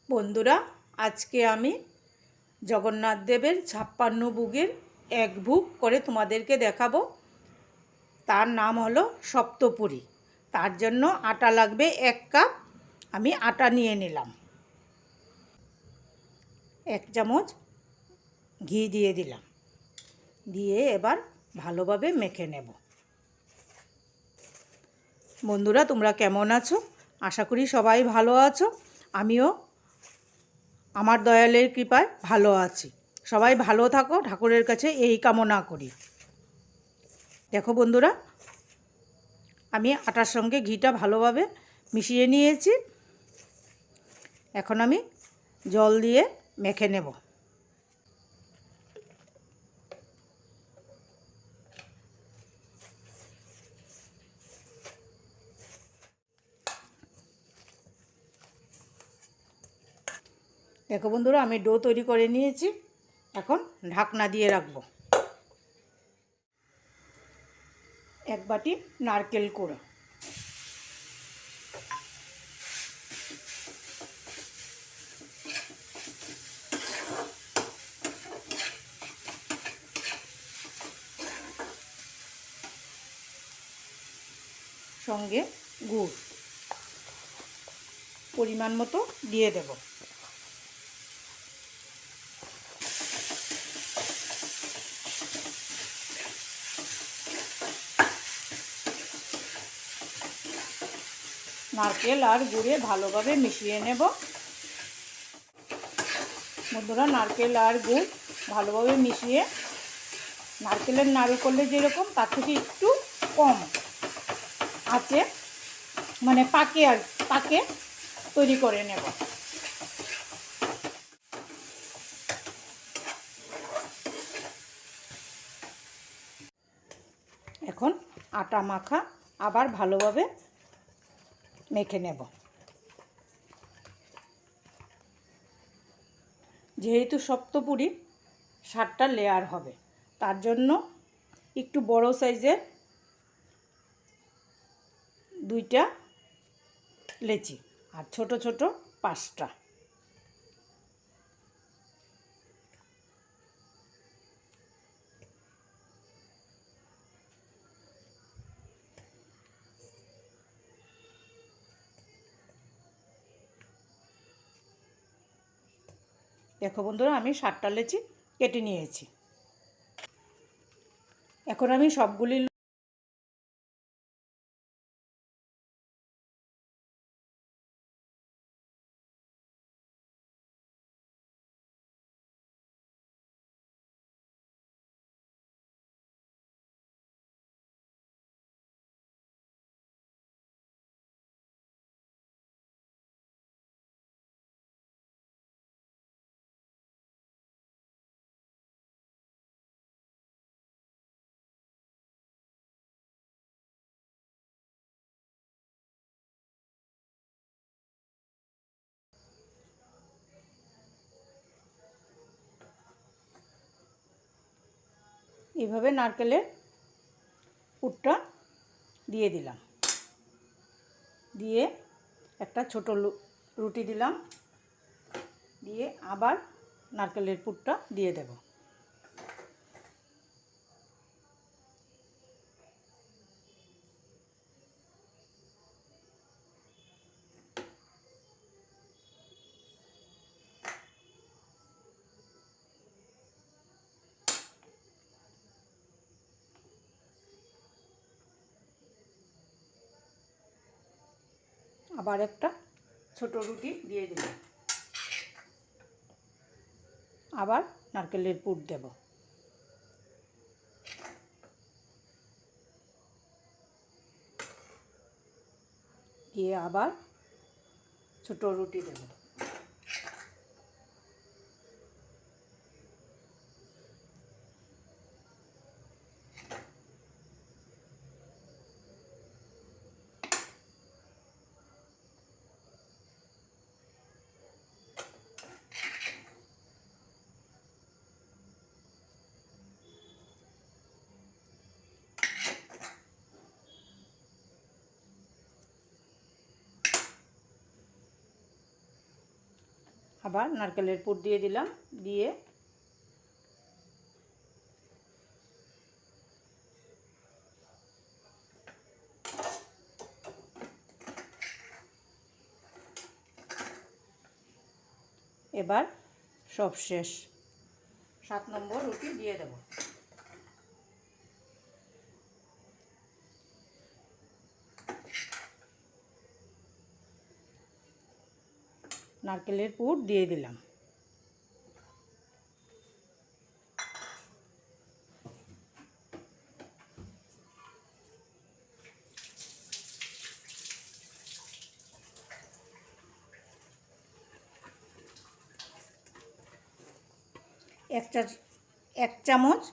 বন্ধুরা, আজকে আমি জগন্নাথ দেবের 56 ভোগের এক ভোগ করে তোমাদেরকে দেখাবো। তার নাম হলো সপ্তপুরী। তার জন্য আটা লাগবে 1 কাপ। আমি আটা নিয়ে নিলাম। 1 চামচ ঘি দিয়ে দিলাম। দিয়ে এবার ভালোভাবে মেখে নেব। বন্ধুরা, তোমরা কেমন আছো? আশা করি সবাই ভালো আছো। আমিও আমার দয়ালের কৃপায় ভালো আছি। সবাই ভালো থাকো, ঠাকুরের কাছে এই কামনা করি। দেখো বন্ধুরা, আমি আটার সঙ্গে ঘিটা ভালোভাবে মিশিয়ে নিয়েছি। এখন আমি জল দিয়ে মেখে নেব। দেখো বন্ধুরা, আমি ডো তৈরি করে নিয়েছি। এখন ঢাকনা দিয়ে রাখবো। 1 বাটি নারকেল কোড়া, সঙ্গে গুড় পরিমাণ মতো দিয়ে দেব। নারকেল আর গুড়ে ভালোভাবে মিশিয়ে নেব। বন্ধুরা, নারকেল আর গুড় ভালোভাবে মিশিয়ে নারকেলের নাড়ু করলে যেরকম তার থেকে একটু কম আছে, মানে পাকে তৈরি করে নেব। এখন আটা মাখা আবার ভালোভাবে মেখে নেব। যেহেতু সপ্তপুরি 7টা লেয়ার হবে, তার জন্য একটু বড় সাইজের 2টা লেচি আর ছোট ছোট 5টা। দেখো বন্ধুরা, আমি 7টা লেচি কেটে নিয়েছি। এখন আমি সবগুলি এইভাবে নারকেলের পুরটা দিয়ে দিলাম। দিয়ে একটা ছোট রুটি দিলাম। দিয়ে আবার নারকেলের পুরটা দিয়ে দেব। আবার একটা ছোট রুটি দিয়ে দিলাম। আবার নারকেলের পুর দেব। দিয়ে আবার ছোট রুটি দেব। আবার নারকেলের পুর দিয়ে দিলাম, দিয়ে এবার সব শেষ। 7 নম্বর রুটি দিয়ে দেব। নারকেলের পুর দিয়ে দিলাম। এক চামচ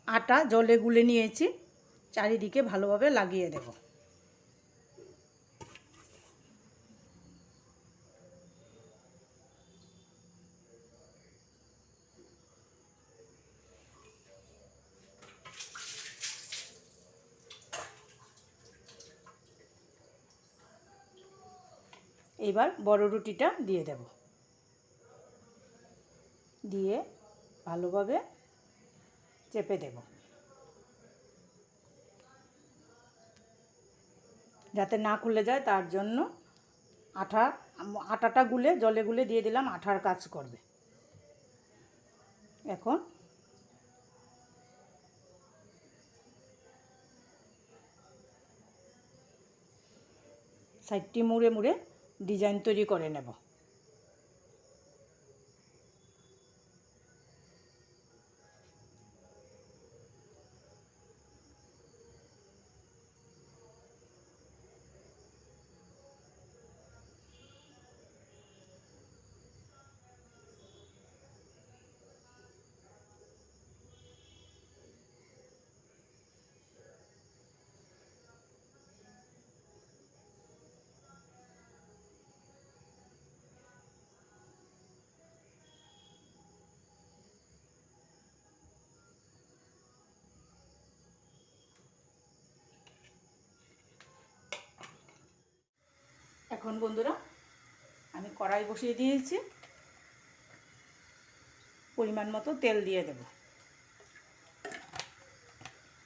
আটা জলে গুলে নিয়েছি, চারিদিকে ভালোভাবে লাগিয়ে দেব। এবার বড় রুটিটা দিয়ে দেব, দিয়ে ভালোভাবে চেপে দেব যাতে না খুলে যায়। তার জন্য আটাটা গুলে জলে গুলে দিয়ে দিলাম, আঠার কাজ করবে। এখন সাইডটি মুড়ে মুড়ে ডিজাইন তৈরি করে নেব। এখন বন্ধুরা আমি কড়াই বসিয়ে দিয়েছি, পরিমাণ মতো তেল দিয়ে দেব।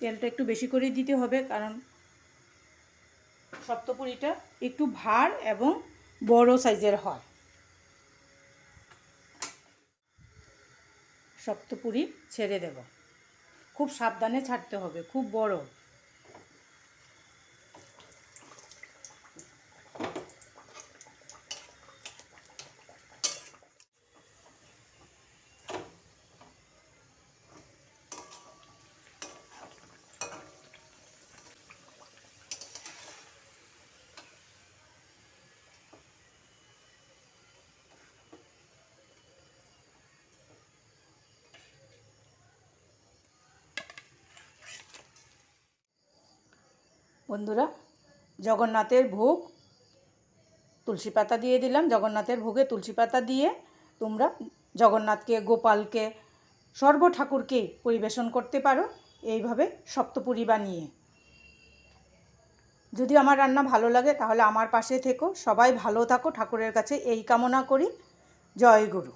তেলটা একটু বেশি করে দিতে হবে, কারণ সপ্তপুরিটা একটু ভার এবং বড় সাইজের হয়। সপ্তপুরি ছেড়ে দেব, খুব সাবধানে ছাড়তে হবে, খুব বড়। বন্ধুরা, জগন্নাথের ভোগ তুলসী পাতা দিয়ে দিলাম। জগন্নাথের ভোগে তুলসী পাতা দিয়ে তোমরা জগন্নাথকে, গোপালকে, সর্ব ঠাকুরকে পরিবেশন করতে পারো এইভাবে সপ্তপুরি বানিয়ে। যদি আমার রান্না ভালো লাগে তাহলে আমার পাশে থেকো। সবাই ভালো থাকো, ঠাকুরের কাছে এই কামনা করি। জয় গুরু।